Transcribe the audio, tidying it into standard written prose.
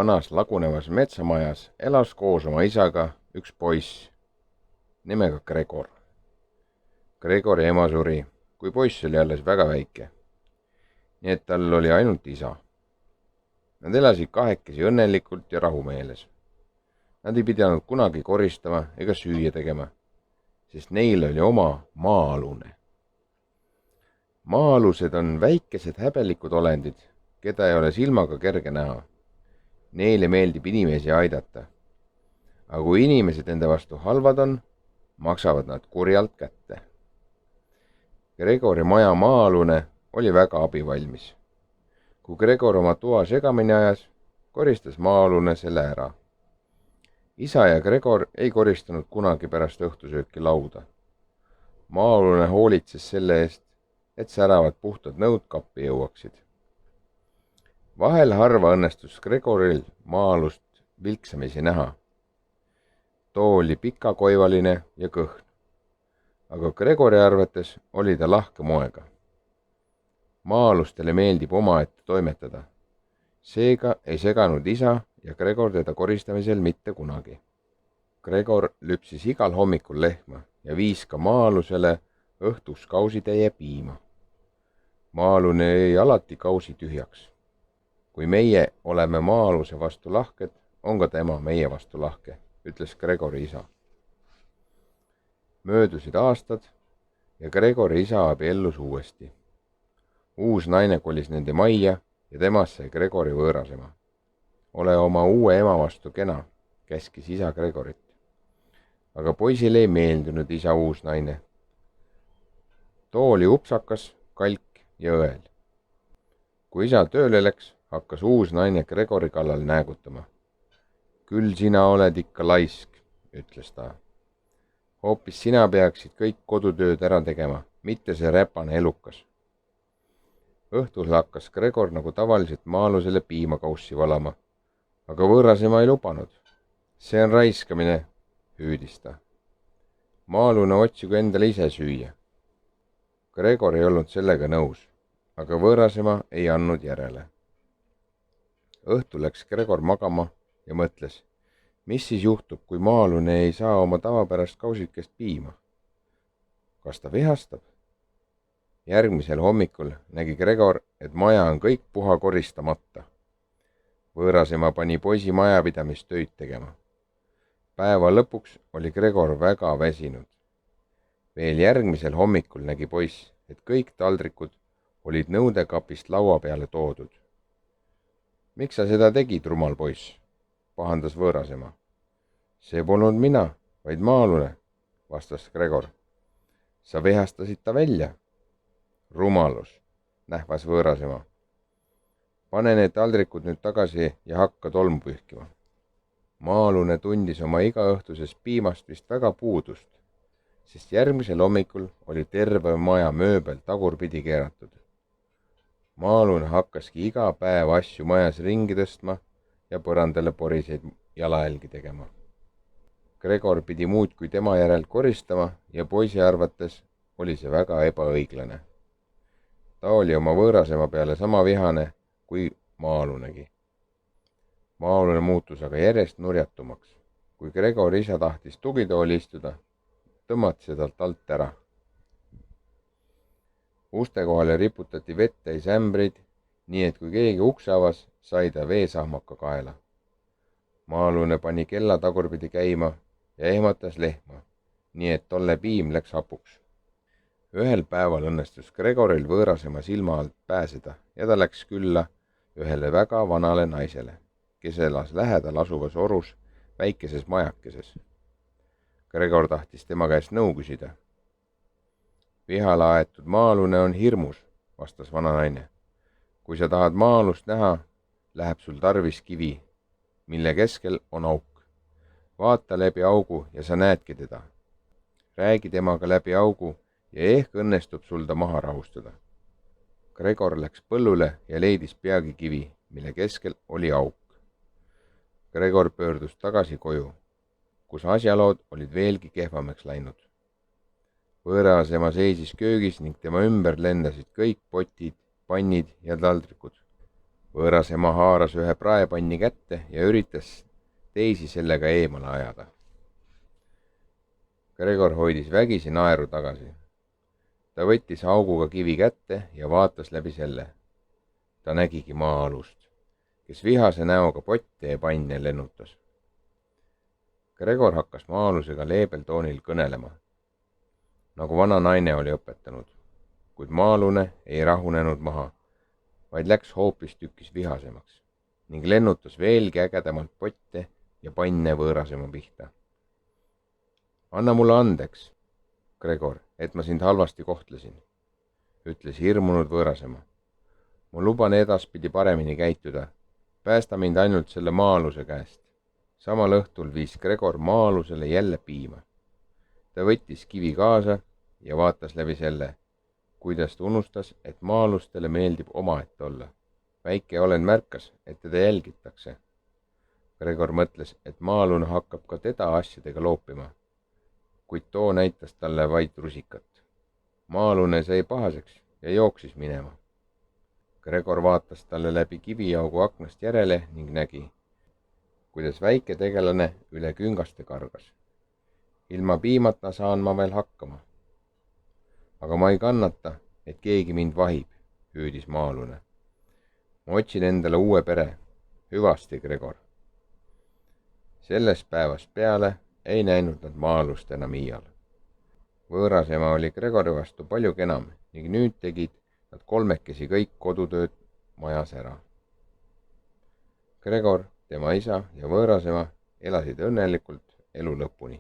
Vanas lagunevas metsamajas elas koos oma isaga üks poiss nimega Gregor. Gregori ema suri, kui poiss oli alles väga väike, nii et tal oli ainult isa. Nad elasid kahekesi õnnelikult ja rahumeeles. Nad ei pidanud kunagi koristama ega süüa tegema, sest neil oli oma maa-alune. Maa-alused on väikesed häbelikud olendid, keda ei ole silmaga kerge näha. Neile meeldib inimesi aidata. Aga kui inimesed enda vastu halvad on, maksavad nad kurjalt kätte. Gregori maja maa-alune oli väga abivalmis. Kui Gregor oma toa segamini ajas, koristas maa-alune selle ära. Isa ja Gregor ei koristanud kunagi pärast õhtusööki lauda. Maa-alune hoolitses selle eest, et säravad puhtad nõud kappi jõuaksid. Vahel harva õnnestus Gregoril maa-alust vilksamisi näha. Too oli pikakoivaline ja kõhn, aga Gregori arvates oli ta lahke moega. Maa-alustele meeldib omaette toimetada. Seega ei seganud isa ja Gregor teda koristamisel mitte kunagi. Gregor lüpsis igal hommikul lehma ja viis ka maa-alusele õhtuks kausitäie piima. Maa-alune jäi alati kausi tühjaks. Kui meie oleme maa-aluse vastu lahked, on ka tema meie vastu lahke, ütles Gregori isa. Möödusid aastad ja Gregori isa abiellus uuesti. Uus naine kolis nende majja ja temast sai Gregori võõrasema. Ole oma uue ema vastu kena, käskis isa Gregorit. Aga poisile ei meeldinud isa uus naine. Too oli upsakas, kalk ja õel. Kui isa tööle läks, hakkas uus naine Gregori kallal näägutama. Küll sina oled ikka laisk, ütles ta. Hoopis sina peaksid kõik kodutööd ära tegema, mitte see räpane elukas. Õhtul hakkas Gregor nagu tavaliselt maa-alusele piimakaussi valama, aga võõrasema ei lubanud. See on raiskamine, hüüdis ta. Maa-alune otsigu endale ise süüa. Gregor ei olnud sellega nõus, aga võõrasema ei andnud järele. Õhtul läks Gregor magama ja mõtles, mis siis juhtub, kui maa-alune ei saa oma tavapärast kausikest piima. Kas ta vihastab? Järgmisel hommikul nägi Gregor, et maja on kõik puha koristamata. Võõrasema pani poisi majapidamist töid tegema. Päeva lõpuks oli Gregor väga väsinud. Veel järgmisel hommikul nägi poiss, et kõik taldrikud olid nõudekapist laua peale toodud. Miks sa seda tegid, rumal poiss? Pahandas võõrasema. See polnud mina, vaid maa-alune, vastas Gregor. Sa vihastasid ta välja. Rumalus, nähvas võõrasema. Pane need taldrikud nüüd tagasi ja hakka tolmu pühkima. Maa-alune tundis oma igaõhtusest piimast vist väga puudust, sest järgmisel hommikul oli terve maja mööbel tagurpidi keeratud. Maa-alune hakkaski iga päev asju majas ringi tõstma ja põrandale poriseid jalajälgi tegema. Gregor pidi muud kui tema järel koristama ja poisi arvates oli see väga ebaõiglane. Ta oli oma võõrasema peale sama vihane kui maa-alunegi. Maa-alune muutus aga järjest nurjatumaks. Kui Gregori isa tahtis tugitooli istuda, tõmmati seda talt ära. Uste kohale riputati vetteis ämbrid, nii et kui keegi ukse avas, sai ta veesahmaka kaela. Maa-alune pani kella tagurpidi käima ja ehmatas lehma, nii et tolle piim läks hapuks. Ühel päeval õnnestus Gregoril võõrasema silma alt pääseda ja ta läks külla ühele väga vanale naisele, kes elas lähedal asuvas orus väikeses majakeses. Gregor tahtis tema käest nõu küsida. Vihale aetud maa-alune on hirmus, vastas vana naine. Kui sa tahad maa-alust näha, läheb sul tarvis kivi, mille keskel on auk. Vaata läbi augu ja sa näedki teda. Räägi temaga läbi augu ja ehk õnnestub sul ta maha rahustada. Gregor läks põllule ja leidis peagi kivi, mille keskel oli auk. Gregor pöördus tagasi koju, kus asjalood olid veelgi kehvamaks läinud. Võõrasema seisis köögis ning tema ümber lendasid kõik potid, pannid ja taldrikud. võõras ema haaras ühe praepanni kätte ja üritas teisi sellega eemale ajada. Gregor hoidis vägisi naeru tagasi. Ta võttis auguga kivi kätte ja vaatas läbi selle. Ta nägigi maa-alust, kes vihase näoga potte ja panne lennutas. Gregor hakkas maa-alusega leebel toonil kõnelema, nagu vana naine oli õpetanud, kuid maa-alune ei rahunenud maha, vaid läks hoopistükkis vihasemaks ning lennutas veelgi ägedamalt potte ja panne võõrasema pihta. Anna mulle andeks, Gregor, et ma sind halvasti kohtlesin, ütles hirmunud võõrasema. Ma luban edaspidi paremini käituda. Päästa mind ainult selle maa-aluse käest. Samal õhtul viis Gregor maa-alusele jälle piima. Ta võttis kivi kaasa ja vaatas läbi selle, kuidas ta unustas, et maa-alustele meeldib omaette olla. Väike olend märkas, et teda jälgitakse. Gregor mõtles, et maa-alune hakkab ka teda asjadega loopima, kuid too näitas talle vaid rusikat. Maa-alune sai pahaseks ja jooksis minema. Gregor vaatas talle läbi kiviaugu aknast järele ning nägi, kuidas väike tegelane üle küngaste kargas. Ilma piimata saan ma veel hakkama. Aga ma ei kannata, et keegi mind vahib, hüüdis maa-alune. Ma otsin endale uue pere. Hüvasti, Gregor. Sellest päevast peale ei näinud nad maa-alust enam iial. Võõras ema oli Gregori vastu palju kenam ning nüüd tegid nad kolmekesi kõik kodutööd majas ära. Gregor, tema isa ja võõras ema elasid õnnelikult elu lõpuni.